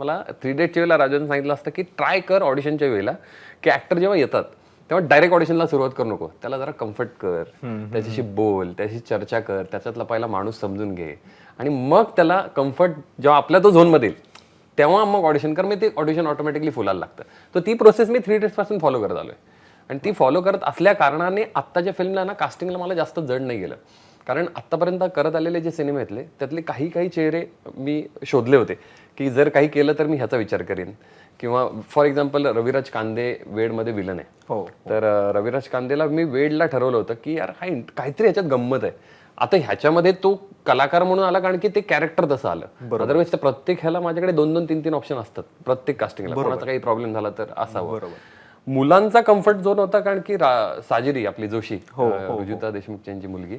मला 3 डेटच्या वेळेला राजन सांगितलं असतं की ट्राय कर ऑडिशनच्या वेळेला की ऍक्टर जेव्हा येतात तेव्हा डायरेक्ट ऑडिशनला सुरुवात करू नको, त्याला जरा कम्फर्ट कर, त्याच्याशी बोल, त्याची चर्चा कर, त्याच्यातला पहिला माणूस समजून घे आणि मग त्याला कम्फर्ट जेव्हा आपल्या तो झोनमध्ये येईल तेव्हा मग ऑडिशन कर. मी ते ऑडिशन ऑटोमॅटिकली फुलायला लागतं. तर ती प्रोसेस मी 3 डेट्सपासून फॉलो करत आलोय आणि ती फॉलो करत असल्या कारणाने आत्ताच्या फिल्मला ना कास्टिंगला मला जास्त जड नाही गेलं. कारण आत्तापर्यंत करत आलेले जे सिनेमे आहेत त्यातले काही काही चेहरे मी शोधले होते की जर काही केलं तर मी ह्याचा विचार करेन. किंवा फॉर एक्झाम्पल रविराज कांदे वेडमध्ये विलन आहे. तर रविराज कांदेला मी वेडला ठरवलं होतं की यार काहीतरी ह्याच्यात गंमत आहे. आता ह्याच्यामध्ये तो कलाकार म्हणून आला कारण की ते कॅरेक्टर तसं आलं. अदरवाईज त्या प्रत्येक ह्याला माझ्याकडे 2-2, 3-3 ऑप्शन असतात प्रत्येक कास्टिंगला. कोणाचा काही प्रॉब्लेम झाला तर असावं. मुलांचा कम्फर्ट झोन होता कारण की साजिरी आपली जोशी, रुजुता देशमुख यांची मुलगी,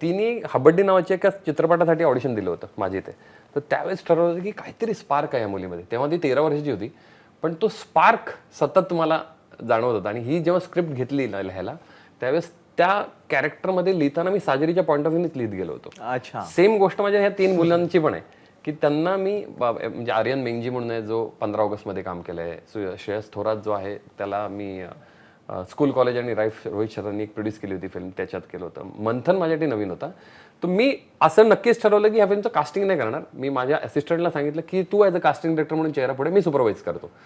तिने हबड्डी नावाच्या एका चित्रपटासाठी ऑडिशन दिलं होतं माझ्या इथे. तर त्यावेळेस ठरवलं होतं की काहीतरी स्पार्क आहे या मुलीमध्ये. तेव्हा ती 13 वर्षाची होती पण तो स्पार्क सतत मला जाणवत होता. आणि ही जेव्हा स्क्रिप्ट घेतली लिहायला त्यावेळेस त्या कॅरेक्टरमध्ये लिहिताना मी साजरीच्या पॉईंट ऑफ व्ह्यूनेच लिहित गेलो होतो. अच्छा. सेम गोष्ट माझ्या ह्या 3 मुलांची पण आहे की त्यांना मी म्हणजे आर्यन मेंगजी म्हणून आहे जो 15 ऑगस्टमध्ये काम केलंय, श्रेयस थोरात जो आहे त्याला मी स्कूल कॉलेज आणि राईफ रोहित शर्मांनी एक प्रोड्यूस केली होती फिल्म, त्याच्यात केलं होतं. मंथन माझ्यासाठी नवीन होता. तर मी असं नक्कीच ठरवलं की ह्या फिल्मचं कास्टिंग नाही करणार. मी माझ्या असिस्टंटला सांगितलं की तू ॲज अ कास्टिंग डायरेक्टर म्हणून चेहरा पुढे मी सुपरवाईज करतो.